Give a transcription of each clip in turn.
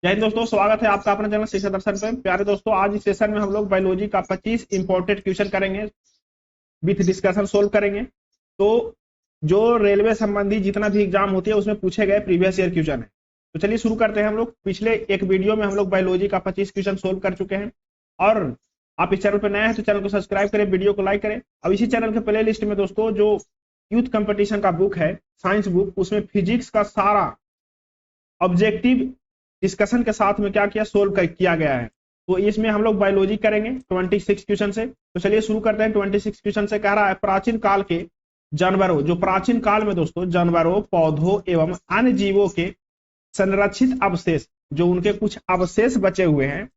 जय हिंद दोस्तों, स्वागत है आपका अपने चैनल शिक्षा दर्शन पे। प्यारे दोस्तों, आज इस सेशन में हम लोग बायोलॉजी का 25 इंपॉर्टेंट क्वेश्चन करेंगे, विथ डिस्कशन सोल्व करेंगे। तो जो रेलवे संबंधी जितना भी एग्जाम होती है उसमें पूछे गए प्रीवियस ईयर क्वेश्चन है। तो चलिए शुरू करते हैं। हम लोग पिछले एक वीडियो में हम लोग बायोलॉजी का 25 क्वेश्चन सोल्व कर चुके हैं। और आप इस चैनल पर नए हैं तो चैनल को सब्सक्राइब करें, वीडियो को लाइक करें। अब इसी चैनल के प्ले लिस्ट में दोस्तों जो यूथ कंपटीशन का बुक है, साइंस बुक, उसमें फिजिक्स का सारा ऑब्जेक्टिव डिस्कशन के साथ में क्या किया, सोल्व किया गया है। तो इसमें हम लोग बायोलॉजी करेंगे 26 क्वेश्चन से। तो चलिए शुरू करते हैं। 26 क्वेश्चन से कह रहा है, प्राचीन काल के जानवरों, जो प्राचीन काल में दोस्तों जानवरों, पौधों एवं अन्य जीवों के संरक्षित अवशेष, जो उनके कुछ अवशेष बचे हुए हैं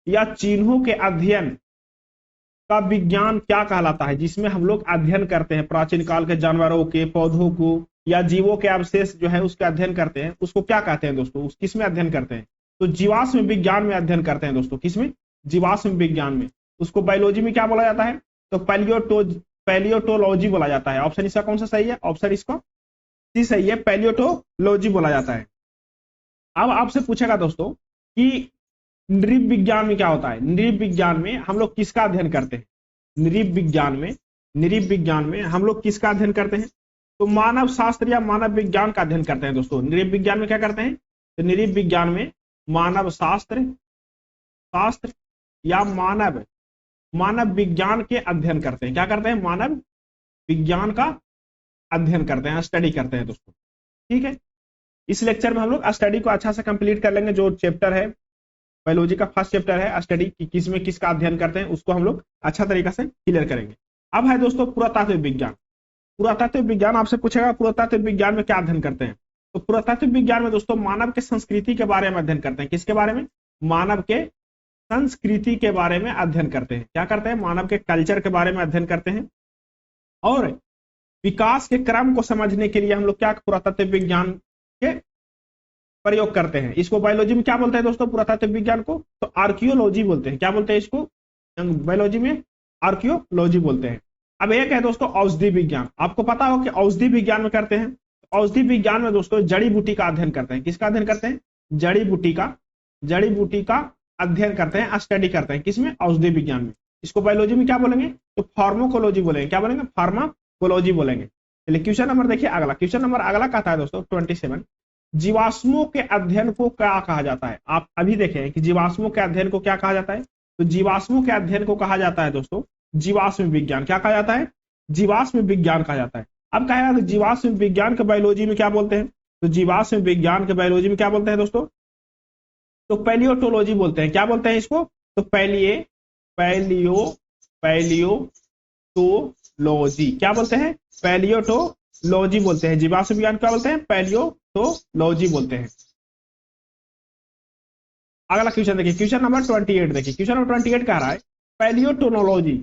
या चिन्हों के अध्ययन का विज्ञान क्या कहलाता है, जिसमें हम लोग अध्ययन करते हैं प्राचीन काल के जानवरों के, पौधों को या जीवों के अवशेष जो है उसका अध्ययन करते हैं, उसको क्या कहते हैं दोस्तों? किसमें अध्ययन करते हैं? तो जीवाश्म विज्ञान में अध्ययन करते हैं दोस्तों। किसमें? जीवाश्म विज्ञान में। उसको बायोलॉजी में क्या बोला जाता है? तो पैलियोटोलॉजी बोला जाता है। ऑप्शन इसका कौन सा सही है? ऑप्शन इसका सी सही है, पैलियोटोलॉजी बोला जाता है। अब आपसे पूछेगा दोस्तों कि नृव विज्ञान में क्या होता है? नृव विज्ञान में हम लोग किसका अध्ययन करते हैं? नृव विज्ञान में हम लोग किसका अध्ययन करते हैं? तो मानव शास्त्र या मानव विज्ञान का अध्ययन करते हैं दोस्तों। नृव विज्ञान में क्या करते हैं? तो नृव विज्ञान में मानव शास्त्र या मानव विज्ञान के अध्ययन करते हैं। क्या करते हैं? मानव विज्ञान का अध्ययन करते हैं, स्टडी करते हैं दोस्तों। ठीक है, इस लेक्चर में हम लोग स्टडी को अच्छा से कंप्लीट कर लेंगे। जो चैप्टर है बायोलॉजी का, फर्स्ट चैप्टर है स्टडी, कि किसमें किसका अध्ययन करते हैं, उसको हम लोग अच्छा तरीका से क्लियर करेंगे। अब है दोस्तों पुरातत्व विज्ञान। पुरातत्व विज्ञान आपसे पूछेगा पुरातत्व विज्ञान में क्या अध्ययन करते हैं? तो पुरातत्व विज्ञान में दोस्तों मानव के संस्कृति के बारे में अध्ययन करते हैं। किसके बारे में? मानव के संस्कृति के बारे में अध्ययन करते हैं। क्या करते हैं? मानव के कल्चर के बारे में अध्ययन करते हैं। और विकास के क्रम को समझने के लिए हम लोग क्या पुरातत्व विज्ञान के प्रयोग करते हैं। इसको बायोलॉजी में क्या बोलते हैं दोस्तों? पुरातत्व विज्ञान को तो आर्कियोलॉजी बोलते हैं। क्या बोलते हैं इसको? बायोलॉजी में आर्कियोलॉजी बोलते हैं। अब एक है दोस्तों औषधि विज्ञान। आपको पता हो कि औषधि विज्ञान में करते हैं। औषधि विज्ञान में दोस्तों जड़ी बूटी का अध्ययन करते हैं। किसका अध्ययन करते हैं? जड़ी बूटी का अध्ययन करते हैं, स्टडी करते हैं। किसमें? औषधि विज्ञान में। इसको बायोलॉजी में क्या बोलेंगे? तो फार्माकोलॉजी बोलेंगे। क्या बोलेंगे? फार्माकोलॉजी बोलेंगे। चलिए क्वेश्चन नंबर देखिए अगला। क्वेश्चन नंबर अगला कहता है दोस्तों 27, जीवाश्मों के अध्ययन को क्या कहा जाता है? आप अभी देखें कि जीवाश्मों के अध्ययन को क्या कहा जाता है। तो जीवाश्मों के अध्ययन को कहा जाता है दोस्तों जीवाश्म विज्ञान। क्या कहा जाता है? जीवाश्म विज्ञान कहा जाता है। अब कहेगा तो जीवाश्म विज्ञान के बायोलॉजी में क्या बोलते हैं? तो जीवाश्म विज्ञान के बायोलॉजी में क्या बोलते हैं दोस्तों? तो पैलियोटोलॉजी बोलते हैं। क्या बोलते हैं इसको? तो पैलियोटोलॉजी। क्या बोलते हैं? पैलियोटोलॉजी बोलते हैं। जीवाश्म विज्ञान क्या बोलते हैं? पैलियोटोलॉजी बोलते हैं। अगला क्वेश्चन देखिए, क्वेश्चन नंबर 28 देखिए। क्वेश्चन नंबर 28 कह रहा है पैलियोटोलॉजी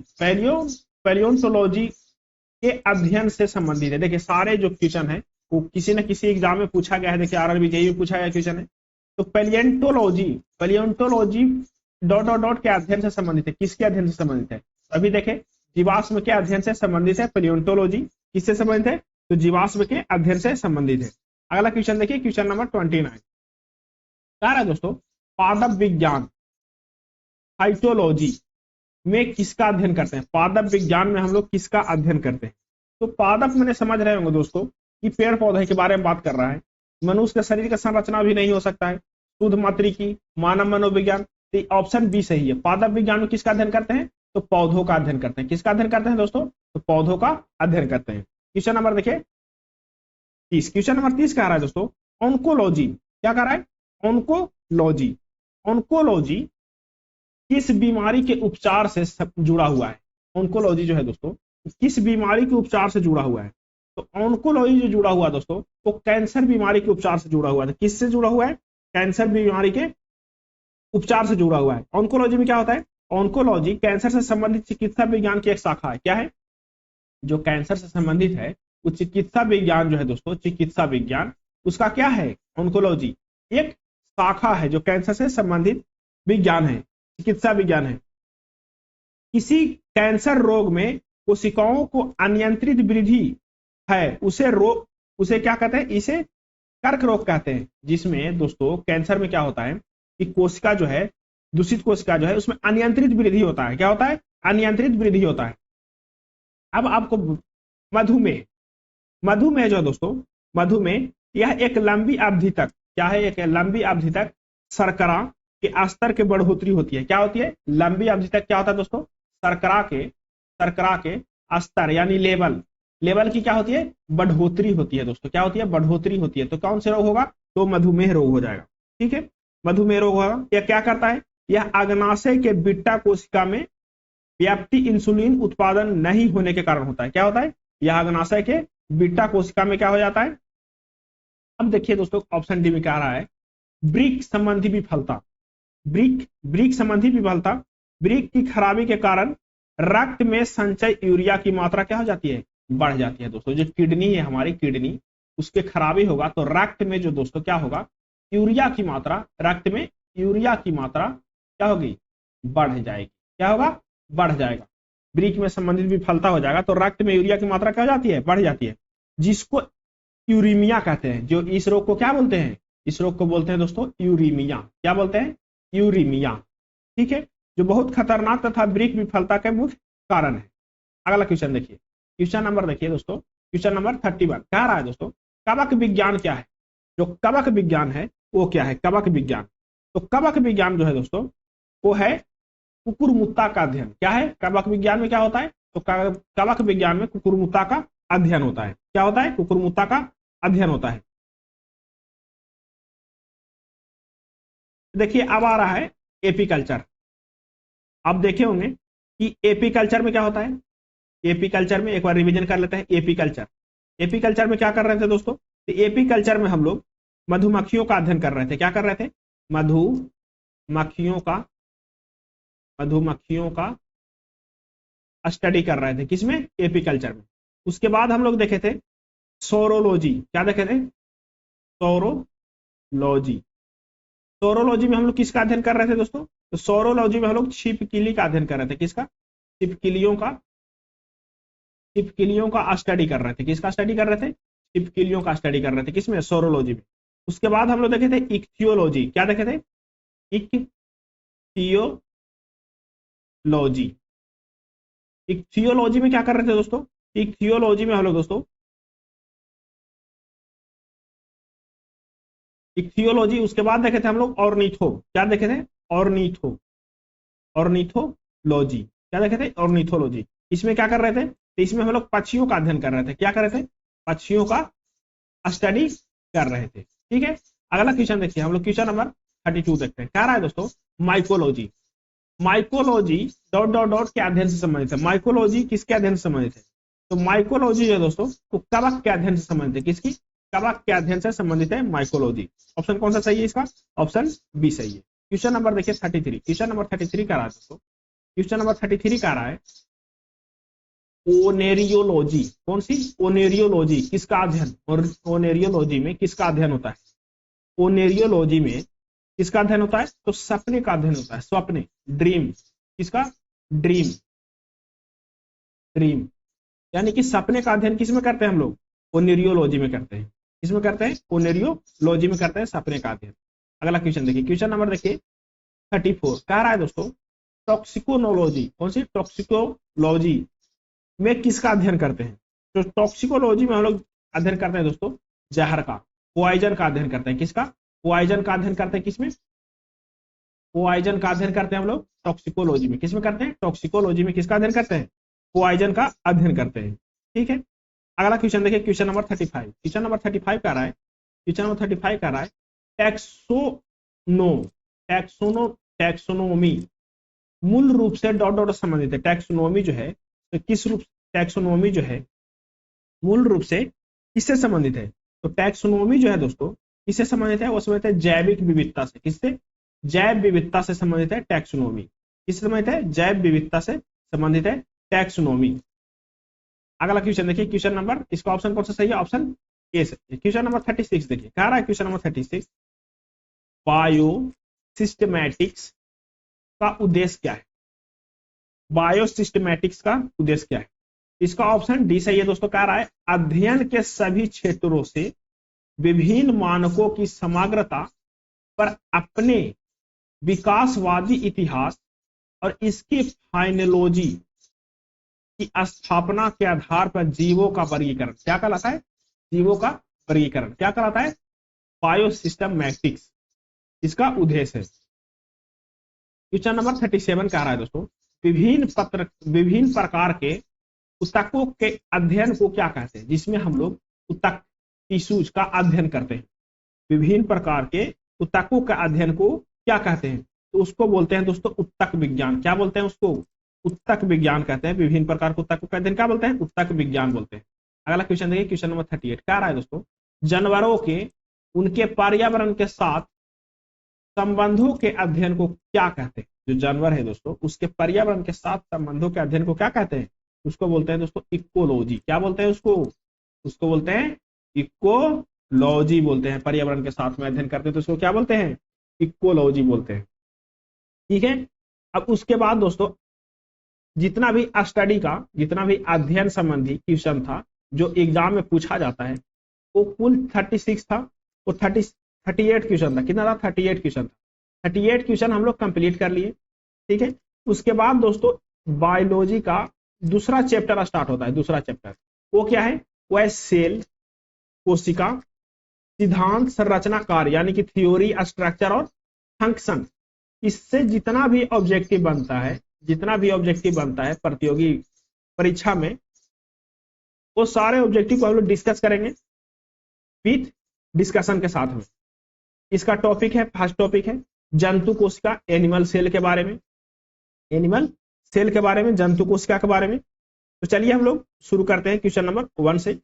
के अध्ययन से संबंधित है। देखिए सारे जो क्वेश्चन है वो किसी न किसी एग्जाम में पूछा गया है। देखिए आरआरबी जेईई में पूछा गया क्वेश्चन है। तो पैलियोटोलॉजी डॉट के अध्ययन से संबंधित है। किसके अध्ययन से संबंधित है? अभी देखें जीवाश्म के अध्ययन से संबंधित है पैलियोटोलॉजी। किससे संबंधित है? तो जीवाश्म के अध्ययन से संबंधित है। अगला क्वेश्चन देखिए, क्वेश्चन नंबर 29 कह रहा है दोस्तों पादप विज्ञान फाइटोलॉजी में किसका अध्ययन करते हैं? पादप विज्ञान में हम लोग किसका अध्ययन करते हैं? तो पादप मैंने समझ रहे होंगे दोस्तों कि पेड़ पौधे के बारे में बात कर रहा है। मनुष्य के शरीर का संरचना भी नहीं हो सकता है। शुद्ध मात्रिकी, मानव मनोविज्ञान। तो ऑप्शन बी सही है। पादप विज्ञान में किसका अध्ययन करते हैं? तो पौधों का अध्ययन करते हैं। किसका अध्ययन करते हैं दोस्तों? तो पौधों का अध्ययन करते हैं। क्वेश्चन नंबर देखिए 30। क्वेश्चन नंबर 30 कह रहा है दोस्तों ऑन्कोलॉजी। क्या कह रहा है? ऑन्कोलॉजी किस बीमारी के उपचार से जुड़ा हुआ है? ऑन्कोलॉजी जो है दोस्तों किस बीमारी के उपचार से जुड़ा हुआ है? तो ऑन्कोलॉजी जो जुड़ा हुआ है दोस्तों तो कैंसर बीमारी के उपचार से जुड़ा हुआ है। किससे जुड़ा हुआ है? कैंसर बीमारी के उपचार से जुड़ा हुआ है। ऑन्कोलॉजी में क्या होता है? ऑन्कोलॉजी कैंसर से संबंधित चिकित्सा विज्ञान की एक शाखा है। क्या है? जो कैंसर से संबंधित है वो चिकित्सा विज्ञान जो है दोस्तों, चिकित्सा विज्ञान उसका क्या है? ऑन्कोलॉजी एक शाखा है जो कैंसर से संबंधित विज्ञान है, चिकित्सा विज्ञान है। किसी कैंसर रोग में कोशिकाओं को अनियंत्रित वृद्धि है उसे क्या कहते हैं? इसे कर्क रोग कहते हैं। जिसमें दोस्तों कैंसर में क्या होता है? कि कोशिका जो है, दूषित कोशिका जो है उसमें अनियंत्रित वृद्धि होता है। क्या होता है? अनियंत्रित वृद्धि होता है। अब आपको मधुमेह, मधुमेह जो है दोस्तों, मधुमेह यह एक लंबी अवधि तक, क्या है? एक लंबी अवधि तक शर्करा के स्तर के बढ़ोतरी होती है। क्या होती है? लंबी अवधि तक क्या होता है दोस्तों? शर्करा के स्तर यानी लेवल, लेवल की क्या होती है? बढ़ोतरी होती है दोस्तों। क्या होती है? बढ़ोतरी होती है। तो कौन से रोग होगा? तो मधुमेह रोग हो जाएगा। ठीक है, मधुमेह रोग होगा। यह क्या करता है? यह अग्नाशय के बिट्टा कोशिका में व्याप्ति इंसुलिन उत्पादन नहीं होने के कारण होता है। क्या होता है? यह अग्नाशय के बीटा कोशिका में क्या हो जाता है? अब देखिए दोस्तों, ऑप्शन डी में क्या आ रहा है? ब्रिक संबंधी विफलता। ब्रिक संबंधी विफलता, ब्रिक की खराबी के कारण रक्त में संचय यूरिया की मात्रा क्या हो जाती है? बढ़ जाती है दोस्तों। जो किडनी है, हमारी किडनी, उसके खराबी होगा तो रक्त में जो दोस्तों क्या होगा? यूरिया की मात्रा, रक्त में यूरिया की मात्रा क्या होगी? बढ़ जाएगी। क्या होगा? बढ़ जाएगा। ब्रिक में संबंधित विफलता हो जाएगा तो रक्त में यूरिया की मात्रा क्या हो जाती है? बढ़ जाती है, जिसको यूरीमिया कहते हैं। जो इस रोग को क्या बोलते हैं? इस रोग को बोलते हैं दोस्तों यूरीमिया। क्या बोलते हैं? यूरीमिया। ठीक है, जो बहुत खतरनाक तथा ब्रिक विफलता के मुख्य कारण है। अगला क्वेश्चन देखिए, क्वेश्चन नंबर देखिए दोस्तों, क्वेश्चन नंबर 31 कह रहा है दोस्तों, कवक विज्ञान क्या है? जो कवक विज्ञान है वो क्या है? कवक विज्ञान, तो कवक विज्ञान जो है दोस्तों वो है कुकुरमुत्ता का अध्ययन। क्या है? कवक विज्ञान में क्या होता है? तो कवक विज्ञान में कुकुरमुत्ता का अध्ययन होता है। क्या होता है? कुकुरमुत्ता का अध्ययन होता है। देखिए अब आ रहा है एपीकल्चर। आप देखे होंगे कि एपीकल्चर में क्या होता है? एपीकल्चर में एक बार रिवीजन कर लेते हैं। एपीकल्चर, एपीकल्चर में क्या कर रहे थे दोस्तों? तो एपीकल्चर में हम लोग मधुमक्खियों का अध्ययन कर रहे थे। क्या कर रहे थे? मधुमक्खियों का, मधुमक्खियों का स्टडी कर रहे थे। किसमें? एपीकल्चर में। उसके बाद हम लोग देखे थे सोरोलॉजी। क्या देखे थे? सोरोलॉजी। सोरोलॉजी में हम लोग किसका अध्ययन कर रहे थे दोस्तों? तो सोरोलॉजी में हम लोग छिपकली का अध्ययन कर रहे थे। किसका? छिपकलियों का, छिपकलियों का स्टडी कर रहे थे। किसका स्टडी कर रहे थे? छिपकलियों का स्टडी कर रहे थे। किसमें? सोरोलॉजी में। उसके बाद हम लोग देखे थे इक्थियोलॉजी। क्या देखे थे? इक्थियोलॉजी। इक्थियोलॉजी में क्या कर रहे थे दोस्तों? इक्थियोलॉजी में हम लोग दोस्तों, इक्थियोलॉजी, उसके बाद देखे थे हम लोग ऑर्निथो। क्या देखे थे? Ornitho, ornithology. क्या देखे थे? ऑर्निथोलॉजी। इसमें क्या कर रहे थे? तो इसमें हम लोग पक्षियों का अध्ययन कर रहे थे। क्या कर रहे थे? पक्षियों का स्टडी कर रहे थे। ठीक है, अगला क्वेश्चन देखिए, हम लोग क्वेश्चन नंबर 32 देखते हैं। क्या रहा है दोस्तों? Mycology. Mycology dot dot dot के अध्ययन से संबंधित है। माइकोलॉजी किसके अध्ययन से संबंधित है? तो माइकोलॉजी जो है दोस्तों तो कवक के अध्ययन से संबंधित है। किसकी? कवक के अध्ययन से संबंधित है माइकोलॉजी। ऑप्शन कौन सा सही है इसका? ऑप्शन बी सही है। क्वेश्चन नंबर देखिए 33, क्वेश्चन नंबर 33 का रहा है दोस्तों, क्वेश्चन नंबर 33 का रहा है ओनेरियोलॉजी। कौन सी? ओनेरियोलॉजी। किसका अध्ययन? और ओनेरियोलॉजी में किसका अध्ययन होता है? ओनेरियोलॉजी में किसका अध्ययन होता है? तो सपने का अध्ययन होता है। स्वप्ने, ड्रीम। किसका? Dream, dream. यानी कि सपने का अध्ययन किसमें करते हैं हम लोग? ओनेरियोलॉजी में करते हैं। किसमें करते हैं? ओनेरियोलॉजी में करते हैं सपने का अध्ययन। अगला क्वेश्चन देखिए, क्वेश्चन नंबर देखिए 34 कह रहा है दोस्तों टॉक्सिकोनोलॉजी। कौन सी? टॉक्सिकोलॉजी में किसका अध्ययन करते हैं? तो टॉक्सिकोलॉजी में हम लोग अध्ययन करते हैं दोस्तों जहर का, पॉइजन का अध्ययन करते हैं। किसका? पॉइजन का अध्ययन करते हैं। किसमें? पॉइजन का अध्ययन करते हैं हम लोग टॉक्सिकोलॉजी में। किसमें करते हैं? टॉक्सिकोलॉजी में किसका अध्ययन करते हैं? पॉइजन का अध्ययन करते हैं। ठीक है, अगला क्वेश्चन देखिए, क्वेश्चन नंबर 35। क्वेश्चन नंबर 35 का रहा है, क्वेश्चन नंबर 35 का रहा है टैक्सोनोमी मूल रूप से डॉट डॉट संबंधित है। टैक्सोनोमी जो है तो किस रूप, टैक्सोनोमी जो है मूल रूप से किससे संबंधित है? तो टैक्सोनोमी जो है दोस्तों किससे संबंधित है? वो संबंधित है जैविक विविधता से। किससे? जैव विविधता से संबंधित है टैक्सोनोमी। किससे संबंधित है? जैव विविधता से संबंधित है टैक्सोनोमी। अगला क्वेश्चन देखिए, क्वेश्चन नंबर, इसका ऑप्शन कौन सा सही है? ऑप्शन ए सही है। क्वेश्चन नंबर 36 देखिए, कह रहा है क्वेश्चन नंबर 36 बायो सिस्टमैटिक्स का उद्देश्य क्या है? बायो सिस्टमैटिक्स का उद्देश्य क्या है? इसका ऑप्शन डी सही है दोस्तों। कह रहा है अध्ययन के सभी क्षेत्रों से विभिन्न मानकों की समग्रता पर अपने विकासवादी इतिहास और इसकी फाइनोलॉजी की स्थापना के आधार पर जीवों का वर्गीकरण क्या कहलाता है? जीवों का वर्गीकरण क्या कहलाता है? बायोसिस्टमैटिक्स इसका उद्देश्य है। क्वेश्चन नंबर 37 कह रहा है दोस्तों, विभिन्न प्रकार के ऊतकों के अध्ययन को क्या कहते हैं? जिसमें हम लोग ऊतक टिश्यूज का अध्ययन करते हैं, विभिन्न प्रकार के ऊतकों का अध्ययन को क्या कहते हैं? तो उसको बोलते हैं दोस्तों ऊतक विज्ञान। क्या बोलते हैं उसको? ऊतक विज्ञान कहते हैं। विभिन्न प्रकार के ऊतकों का अध्ययन क्या बोलते हैं? ऊतक विज्ञान बोलते हैं। अगला क्वेश्चन देखिए, क्वेश्चन नंबर 38 क्या रहा है दोस्तों, जानवरों के उनके पर्यावरण के साथ संबंधों के अध्ययन को क्या कहते हैं? जो जानवर है दोस्तों उसके पर्यावरण के साथ संबंधों के अध्ययन को क्या कहते हैं? उसको बोलते हैं दोस्तों इकोलॉजी। क्या बोलते हैं उसको? उसको बोलते हैं इकोलॉजी बोलते हैं। पर्यावरण के साथ में अध्ययन करते हैं तो उसको क्या बोलते हैं? इकोलॉजी बोलते हैं। ठीक है, अब उसके बाद दोस्तों जितना भी स्टडी का जितना भी अध्ययन संबंधी क्वेश्चन था जो एग्जाम में पूछा जाता है वो कुल 36 था, वो 38 क्वेश्चन था। कितना था? 38 क्वेश्चन था। 38 क्वेश्चन हम लोग कंप्लीट कर लिए। ठीक है, उसके बाद दोस्तों बायोलॉजी का दूसरा चैप्टर स्टार्ट होता है। दूसरा चैप्टर वो क्या है? वो है सेल, कोशिका, सिद्धांत, संरचना, कार्य, यानी कि थ्योरी, स्ट्रक्चर और फंक्शन। इससे जितना भी ऑब्जेक्टिव बनता है, जितना भी ऑब्जेक्टिव बनता है प्रतियोगी परीक्षा में, वो सारे ऑब्जेक्टिव को हम लोग डिस्कस करेंगे विथ डिस्कशन के साथ में। इसका टॉपिक है, फर्स्ट टॉपिक है जंतु कोशिका, एनिमल सेल के बारे में, एनिमल सेल के बारे में, जंतु कोशिका के बारे में। तो चलिए हम लोग शुरू करते हैं क्वेश्चन नंबर 1 से।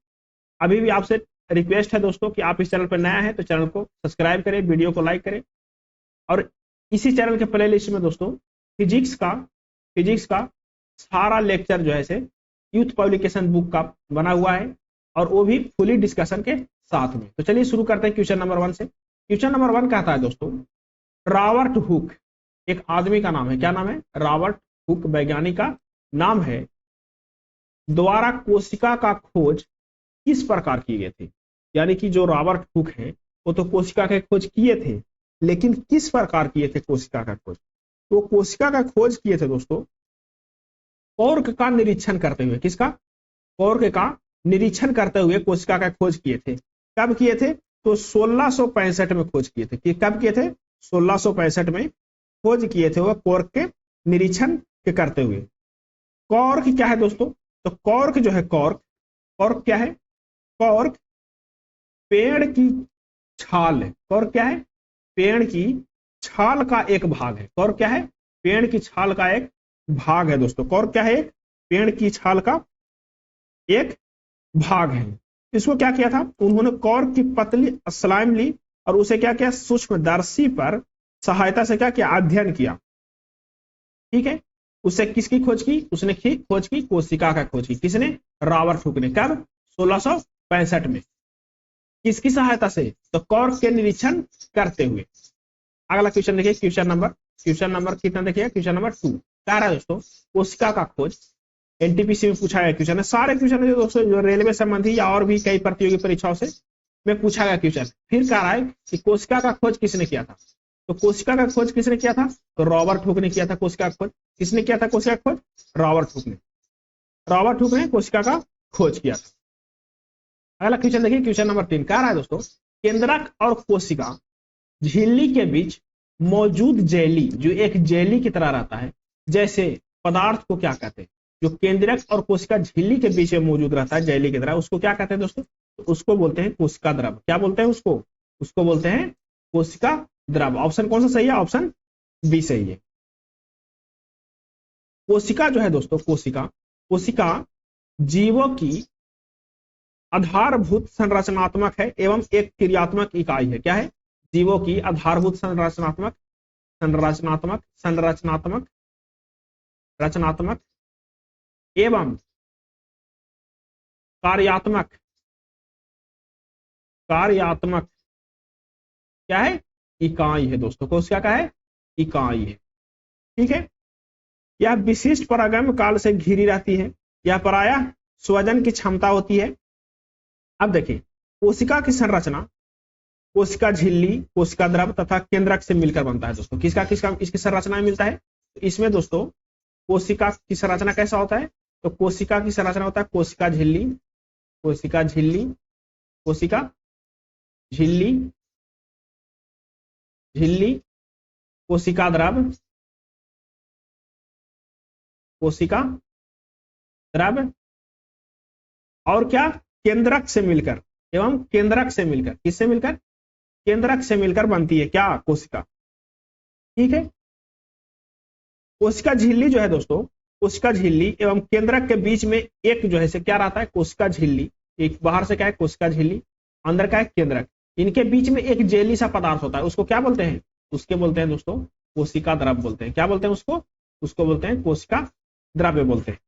अभी भी आपसे रिक्वेस्ट है दोस्तों कि आप इस चैनल पर नया है तो चैनल को सब्सक्राइब करें, वीडियो को लाइक करें, और इसी चैनल के प्लेलिस्ट में दोस्तों फिजिक्स का सारा लेक्चर जो है से यूथ पब्लिकेशन बुक का बना हुआ है, और वो भी फुली डिस्कशन के साथ में। तो चलिए शुरू करते हैं क्वेश्चन नंबर 1 से। क्वेश्चन नंबर 1 कहता है दोस्तों, रॉबर्ट हुक एक आदमी का नाम है। क्या नाम है? रॉबर्ट हुक वैज्ञानिक का नाम है, द्वारा कोशिका का खोज किस प्रकार किए गए थे? यानी कि जो रॉबर्ट हुक है वो तो कोशिका का खोज किए थे, लेकिन किस प्रकार किए थे कोशिका का खोज? तो कोशिका का खोज किए थे दोस्तों कॉर्क का निरीक्षण करते हुए। किसका? कॉर्क का निरीक्षण करते हुए कोशिका का खोज किए थे। कब किए थे? तो 1665 में खोज किए थे। कि कब किए थे? 1665 में खोज किए थे वो कॉर्क के निरीक्षण के करते हुए। कॉर्क क्या है दोस्तों? तो कॉर्क जो है, कॉर्क क्या है? कॉर्क पेड़ की छाल है। कॉर्क क्या है? पेड़ की छाल का एक भाग है। कॉर्क क्या है? पेड़ की छाल का एक भाग है दोस्तों। कॉर्क क्या है? एक पेड़ की छाल का एक भाग है। इसको क्या किया था? उन्होंने कॉर्क की पतली स्लाइम ली और उसे क्या किया? सूक्ष्मदर्शी पर सहायता से क्या किया? अध्ययन किया। ठीक है, उससे किसकी खोज की? उसने खोज की कोशिका का खोज की। किसने? रॉबर्ट हुक ने। कब? 1665 में। किसकी सहायता से? तो कॉर्क के निरीक्षण करते हुए। अगला क्वेश्चन देखिए, क्वेश्चन नंबर कितना देखिए? क्वेश्चन नंबर 2 कह रहा है दोस्तों, कोशिका का खोज एनटीपीसी में पूछा गया क्वेश्चन है। सारे क्वेश्चन है दोस्तों जो रेलवे संबंधी या और भी कई प्रतियोगी परीक्षाओं से में पूछा गया क्वेश्चन। फिर कह रहा है कि कोशिका का खोज किसने किया था? तो कोशिका का खोज किसने किया था? तो रॉबर्ट हुक ने किया था कोशिका का खोज। किसने किया था कोशिका का खोज? रॉबर्ट हुक ने कोशिका का खोज किया था। अगला क्वेश्चन देखिए, क्वेश्चन नंबर 3 कह रहा है दोस्तों, केंद्रक और कोशिका झिल्ली के बीच मौजूद जेली, जो एक जेली की तरह रहता है जैसे पदार्थ को क्या कहते हैं? जो केंद्रक और कोशिका झिल्ली के बीच में मौजूद रहता है जेली की तरह, उसको क्या कहते हैं दोस्तों? तो उसको बोलते हैं कोशिका द्रव। क्या बोलते हैं उसको? उसको बोलते हैं कोशिका द्रव। ऑप्शन कौन सा सही है? ऑप्शन बी सही है। कोशिका जो है दोस्तों, कोशिका जीवों की आधारभूत संरचनात्मक है एवं एक क्रियात्मक इकाई है। क्या है? जीवों की आधारभूत संरचनात्मक एवं कार्यात्मक क्या है? इकाई है दोस्तों। कोशिका का है? इकाई है। ठीक है, यह विशिष्ट परागम काल से घिरी रहती है। यह प्रायः स्वजन की क्षमता होती है। अब देखिए, कोशिका की संरचना कोशिका झिल्ली, कोशिका द्रव तथा केंद्रक से मिलकर बनता है दोस्तों। किसका किसका इसकी संरचना में मिलता है? तो इसमें दोस्तों कोशिका की संरचना कैसा होता है? तो कोशिका की संरचना होता है कोशिका झिल्ली, कोशिका झिल्ली, कोशिका झिल्ली, झिल्ली, कोशिका द्रव, कोशिका द्रव और क्या? केंद्रक से मिलकर एवं केंद्रक से मिलकर, किससे मिलकर? केंद्रक से मिलकर बनती है क्या? कोशिका। ठीक है। कोशिका झिल्ली जो है दोस्तों, कोशिका झिल्ली एवं केंद्रक के बीच में एक जो है से क्या रहता है? कोशिका झिल्ली। एक बाहर से क्या है? कोशिका झिल्ली, अंदर का है केंद्रक। इनके बीच में एक जेली सा पदार्थ होता है, उसको क्या बोलते हैं? उसके बोलते हैं दोस्तों कोशिका द्रव बोलते हैं। क्या बोलते हैं उसको? उसको बोलते हैं कोशिका द्रव्य बोलते हैं।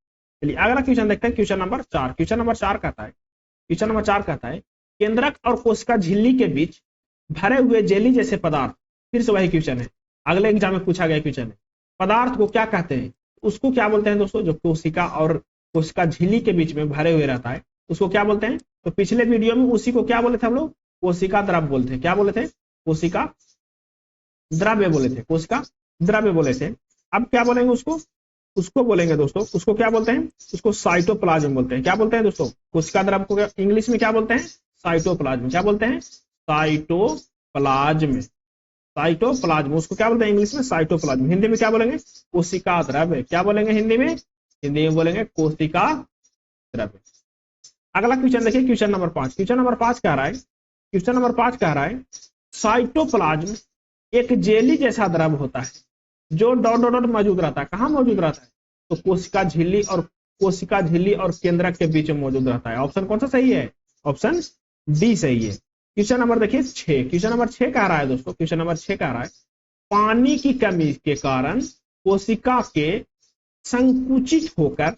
चलिए अगला क्वेश्चन देखते हैं, क्वेश्चन नंबर 4। क्वेश्चन नंबर 4 कहता है, क्वेश्चन नंबर 4 कहता है केंद्रक और कोशिका झिल्ली के बीच भरे हुए जेली जैसे पदार्थ। फिर से वही क्वेश्चन है, अगले एग्जाम में पूछा गया क्वेश्चन है। पदार्थ को क्या कहते हैं? उसको क्या बोलते हैं दोस्तों? जो कोशिका और कोशिका झिल्ली के बीच में भरे हुए रहता है उसको क्या बोलते हैं? तो पिछले वीडियो में उसी को क्या बोले थे हम लोग? कोशिका द्रव बोलते हैं। क्या बोले थे? कोशिका द्रव्य बोले थे, कोशिका द्रव्य बोले थे। अब क्या बोलेंगे उसको? उसको बोलेंगे दोस्तों, उसको क्या बोलते हैं? उसको साइटोप्लाज्म बोलते हैं। क्या बोलते हैं दोस्तों? कोशिका द्रव को इंग्लिश में क्या बोलते हैं? साइटोप्लाज्म। क्या बोलते हैं? Cytoplasm, cytoplasm. उसको क्या बोलते हैं इंग्लिश में? साइटोप्लाज्म। हिंदी में क्या बोलेंगे? कोशिका द्रव्य। क्या बोलेंगे हिंदी में? हिंदी में बोलेंगे कोशिका द्रव्य। अगला क्वेश्चन देखिए, क्वेश्चन नंबर 5। क्वेश्चन नंबर 5 कह रहा है, क्वेश्चन नंबर 5 कह रहा है साइटोप्लाज्म एक जेली जैसा द्रव होता है जो डॉट डॉट डॉट मौजूद रहता है। कहाँ मौजूद रहता है? तो कोशिका झिल्ली और कोशिका झिल्ली और केंद्रक के बीच में मौजूद रहता है। ऑप्शन कौन सा सही है? ऑप्शन डी सही है। क्वेश्चन नंबर देखिए 6। क्वेश्चन नंबर 6 कह रहा है दोस्तों, क्वेश्चन नंबर 6 कह रहा है पानी की कमी के कारण कोशिका के संकुचित होकर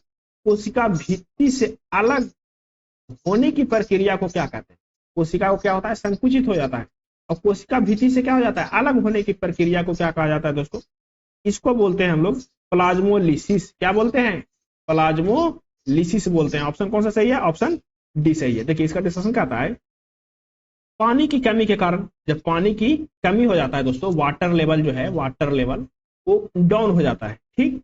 कोशिका भित्ति से अलग होने की प्रक्रिया को क्या कहते हैं? कोशिका को क्या होता है? संकुचित हो जाता है और कोशिका भित्ति से क्या हो जाता है? अलग होने की प्रक्रिया को क्या कहा जाता है दोस्तों? इसको बोलते हैं हम लोग प्लाज्मोलिसिस। क्या बोलते हैं? प्लाज्मोलिसिस बोलते हैं। ऑप्शन कौन सा सही है? ऑप्शन डी सही है। देखिए इसका डिस्कशन कहता है पानी की कमी के कारण, जब पानी की कमी हो जाता है दोस्तों, वाटर लेवल जो है, वाटर लेवल वो डाउन हो जाता है। ठीक,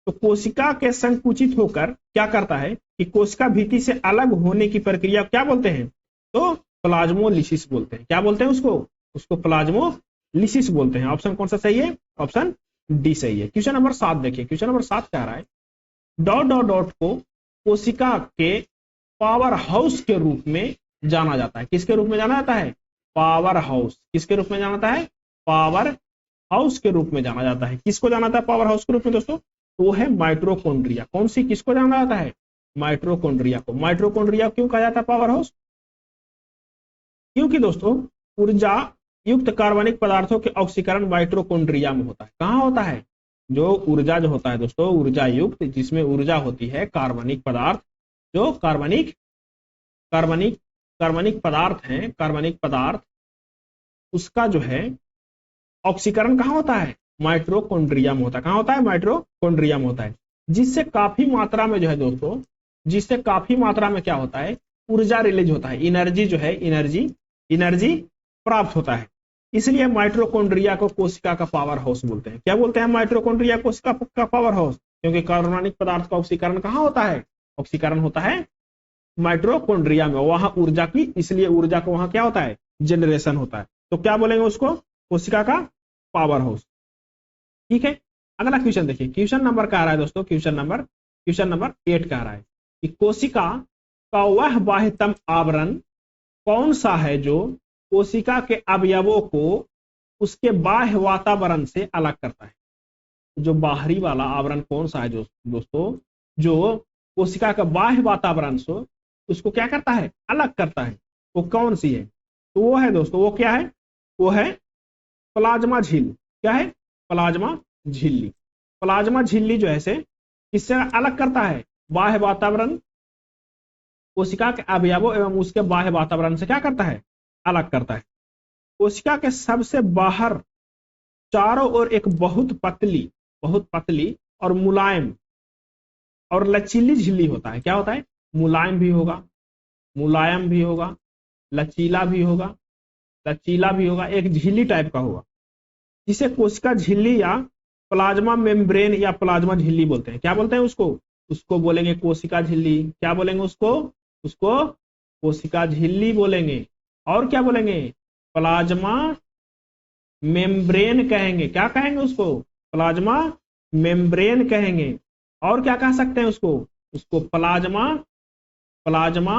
तो कोशिका के संकुचित होकर क्या करता है कि कोशिका भित्ति से अलग होने की प्रक्रिया क्या बोलते हैं? तो प्लाज्मोलिसिस बोलते हैं। क्या बोलते हैं उसको? उसको प्लाज्मोलिसिस बोलते हैं। ऑप्शन कौन सा सही है? ऑप्शन डी सही है। क्वेश्चन नंबर 7 देखिए, क्वेश्चन नंबर 7 कह रहा है डॉट डॉट डॉट को कोशिका के पावर हाउस के रूप में जाना जाता है। किसके रूप में जाना जाता है? Power house. किसके रूप में जाना जाता है? पावर हाउस के रूप में जाना जाता है। किसको जाना जाता है पावर हाउस के रूप में दोस्तों? वो है माइटोकॉन्ड्रिया। कौन सी? किसको जाना जाता है? माइटोकॉन्ड्रिया को। माइटोकॉन्ड्रिया क्यों कहा जाता है पावर हाउस? क्योंकि दोस्तों ऊर्जा युक्त कार्बनिक पदार्थों के ऑक्सीकरण माइटोकॉन्ड्रिया में होता है। कहाँ होता है? जो ऊर्जा जो होता है दोस्तों, ऊर्जा युक्त, जिसमें ऊर्जा होती है, कार्बनिक पदार्थ, जो कार्बनिक पदार्थ हैं, कार्बनिक पदार्थ, उसका जो है ऑक्सीकरण कहाँ होता है? माइटोकॉन्ड्रिया में होता है। कहाँ होता है? माइटोकॉन्ड्रिया में होता है। जिससे काफी मात्रा में जो है दोस्तों, जिससे काफी मात्रा में क्या होता है? ऊर्जा रिलीज होता है, एनर्जी जो है, एनर्जी प्राप्त होता है। इसलिए माइटोकॉन्ड्रिया को कोशिका का पावर हाउस बोलते हैं। क्या बोलते हैं? माइटोकॉन्ड्रिया कोशिका का पावर हाउस, क्योंकि कार्बनिक पदार्थ का ऑक्सीकरण कहाँ होता है? ऑक्सीकरण होता है माइटोकॉन्ड्रिया में, वहां ऊर्जा की, इसलिए ऊर्जा को वहां क्या होता है? जनरेशन होता है। तो क्या बोलेंगे उसको? कोशिका का पावर हाउस। ठीक है। अगला क्वेश्चन देखिए, क्वेश्चन नंबर कह रहा है दोस्तों, क्वेश्चन नंबर 8 कह रहा है कि कोशिका का वह बाह्यतम आवरण कौन सा है जो कोशिका के अवयवों को उसके बाह्य वातावरण से अलग करता है? जो बाहरी वाला आवरण कौन सा है जो दोस्तों, जो कोशिका का बाह्य वातावरण से उसको क्या करता है? अलग करता है। वो कौन सी है? तो वो है दोस्तों, वो क्या है? वो है प्लाज्मा झिल्ली। क्या है? प्लाज्मा झिल्ली। प्लाज्मा झिल्ली जो है से किससे अलग करता है? बाह्य वातावरण, कोशिका के अवयवों एवं उसके बाह्य वातावरण से क्या करता है? अलग करता है। कोशिका के सबसे बाहर चारों ओर एक बहुत पतली और मुलायम और लचीली झिल्ली होता है। क्या होता है? मुलायम भी होगा, लचीला भी होगा लचीला भी होगा, एक झिल्ली टाइप का होगा, जिसे कोशिका झिल्ली या प्लाज्मा मेम्ब्रेन या प्लाज्मा झिल्ली बोलते हैं। क्या बोलते हैं उसको? उसको बोलेंगे कोशिका झिल्ली। क्या बोलेंगे उसको? उसको कोशिका झिल्ली बोलेंगे। और क्या बोलेंगे? प्लाज्मा मेम्ब्रेन कहेंगे। क्या कहेंगे उसको? प्लाज्मा मेम्ब्रेन कहेंगे। और क्या कह सकते हैं उसको? उसको प्लाज्मा प्लाज्मा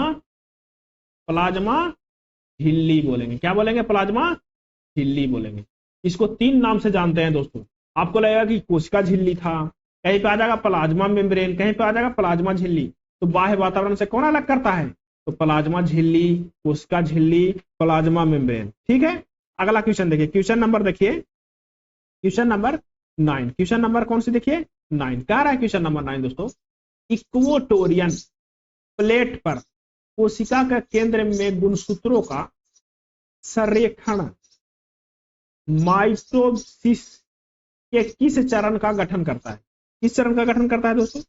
प्लाज्मा झिल्ली बोलेंगे। क्या बोलेंगे? प्लाज्मा झिल्ली बोलेंगे। इसको 3 नाम से जानते हैं दोस्तों। आपको लगेगा कि कोशिका झिल्ली था, कहीं पे आ जाएगा प्लाज्मा मेम्ब्रेन, कहीं पे आ जाएगा प्लाज्मा झिल्ली। तो बाह्य वातावरण से कौन अलग करता है? तो प्लाज्मा झिल्ली, कोशिका झिल्ली, प्लाज्मा मेम्ब्रेन। ठीक है, अगला क्वेश्चन देखिए। क्वेश्चन नंबर देखिए, क्वेश्चन नंबर 9। क्वेश्चन नंबर कौन सी देखिए? 9 कह रहा है। क्वेश्चन नंबर 9 दोस्तों, इक्वेटोरियन प्लेट पर कोशिका के केंद्र में गुणसूत्रों का संरेखण माइटोसिस के किस चरण का गठन करता है? किस चरण का गठन करता है दोस्तों?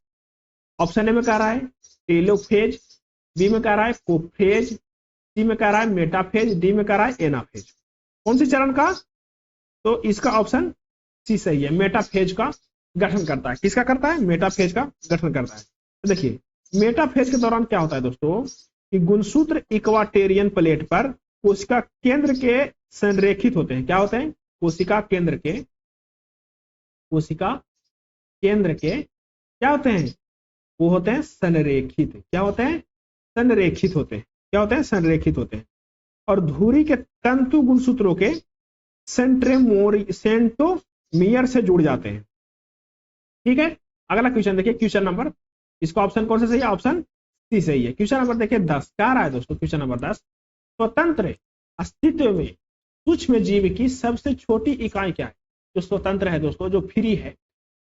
ऑप्शन ए में कह रहा है टेलोफेज, बी में कह रहा है कोफेज, सी में कह रहा है मेटाफेज, डी में कह रहा है एनाफेज। कौन सी चरण का? तो इसका ऑप्शन सी सही है, मेटाफेज का गठन करता है। किसका करता है? मेटाफेज का गठन करता है। तो देखिए मेटाफेज के दौरान क्या होता है दोस्तों कि गुणसूत्र इक्वाटोरियन प्लेट पर कोशिका केंद्र के संरेखित होते हैं। क्या होते हैं? कोशिका केंद्र के क्या होते हैं? वो होते हैं संरेखित। क्या होते हैं? संरेखित होते हैं। क्या होते हैं? संरेखित होते हैं। और धुरी के तंतु गुणसूत्रों के सेंट्रोमियर से जुड़ जाते हैं। ठीक है, अगला क्वेश्चन देखिए। क्वेश्चन नंबर, इसका ऑप्शन कौन सा सही है? ऑप्शन सी सही है। क्वेश्चन नंबर देखिए 10 क्या रहा है दोस्तों? क्वेश्चन नंबर 10, स्वतंत्र अस्तित्व में सूक्ष्म जीव की सबसे छोटी इकाई क्या है? जो स्वतंत्र है दोस्तों, जो फ्री है,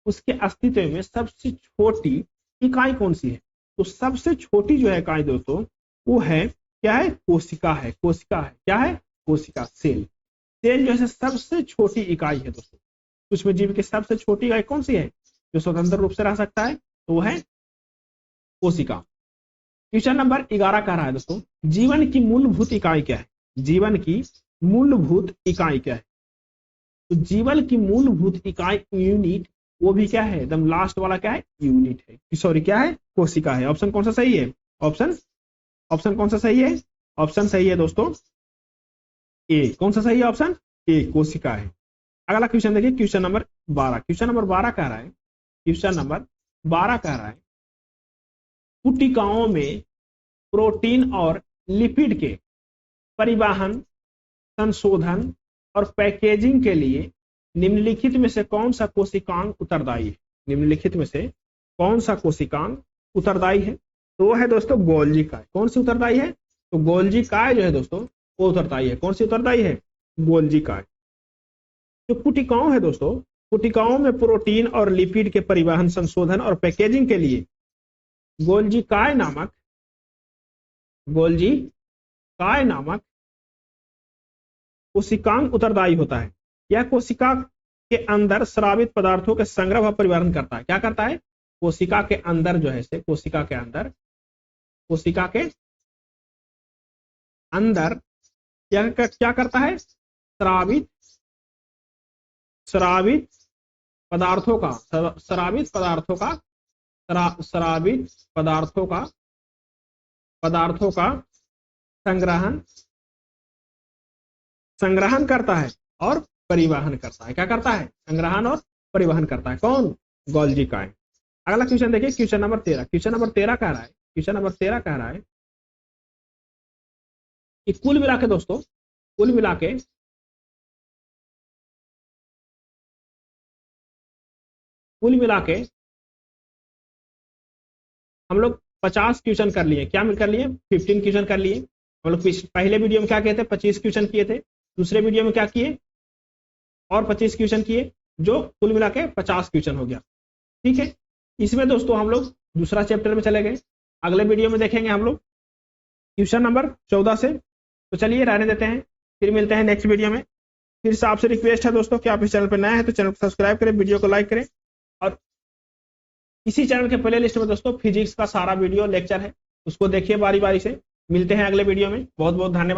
उसके अस्तित्व में सबसे छोटी इकाई कौन सी है? तो सबसे छोटी जो है इकाई दोस्तों वो है, क्या है? कोशिका है। कोशिका है। क्या है? कोशिका, सेल। सेल जो है सबसे छोटी इकाई है दोस्तों। सूक्ष्म जीव की सबसे छोटी इकाई कौन सी है जो स्वतंत्र रूप से रह सकता है? तो वो है कोशिका। क्वेश्चन नंबर 11 कह रहा है दोस्तों, जीवन की मूलभूत इकाई क्या है? जीवन की मूलभूत इकाई क्या है? तो जीवन की मूलभूत इकाई यूनिट, वो भी क्या है? एकदम लास्ट वाला क्या है? यूनिट है। सॉरी, क्या है? कोशिका है। ऑप्शन कौन सा सही है? ऑप्शन कौन सा सही है? ऑप्शन सही है दोस्तों ए। कौन सा सही है? ऑप्शन ए, कोशिका है। अगला क्वेश्चन देखिए, क्वेश्चन नंबर 12। क्वेश्चन नंबर 12 कह रहा है, क्वेश्चन नंबर 12 कह रहा है, कोशिकाओं में प्रोटीन और लिपिड के परिवहन, संशोधन और पैकेजिंग के लिए निम्नलिखित में से कौन सा कोशिकांग उत्तरदायी है? निम्नलिखित में से कौन सा कोशिकांग उत्तरदायी है? तो वो है दोस्तों गोल्जी काय। कौन सी उत्तरदायी है? तो गोल्जी काय जो है दोस्तों वो उत्तरदायी है। कौन सी उत्तरदायी है? गोल्जी काय। जो कोशिकाओं है दोस्तों, कोशिकाओं में प्रोटीन और लिपिड के परिवहन, संशोधन और पैकेजिंग के लिए गोल्जी काय नामक कोशिकांग उत्तरदायी होता है। यह कोशिका के अंदर स्रावित पदार्थों के संग्रह व परिवहन करता है। क्या करता है? कोशिका के अंदर जो है से कोशिका के अंदर क्या करता है? स्रावित पदार्थों का संग्रहण करता है और परिवहन करता है। क्या करता है? संग्रहण और परिवहन करता है। कौन? गोल्जी काय। अगला क्वेश्चन देखिए, क्वेश्चन नंबर 13। क्वेश्चन नंबर 13 कह रहा है कि कुल मिला के दोस्तों, हम लोग 50 क्वेश्चन कर लिए। क्या कर लिए? 15 क्वेश्चन कर लिए। हम लोग पहले वीडियो में क्या किए थे? 25 क्वेश्चन किए थे। दूसरे वीडियो में क्या किए? और 25 क्वेश्चन किए, जो कुल मिला के 50 क्वेश्चन हो गया। ठीक है, इसमें दोस्तों हम लोग दूसरा चैप्टर में चले गए। अगले वीडियो में देखेंगे हम लोग क्वेश्चन नंबर 14 से। तो चलिए रहने देते हैं, फिर मिलते हैं नेक्स्ट वीडियो में। फिर से आपसे रिक्वेस्ट है दोस्तों कि आप इस चैनल पर नए हैं तो चैनल को सब्सक्राइब करें, वीडियो को लाइक करें। और इसी चैनल के प्ले लिस्ट में दोस्तों फिजिक्स का सारा वीडियो लेक्चर है, उसको देखिए बारी बारी से। मिलते हैं अगले वीडियो में। बहुत बहुत धन्यवाद।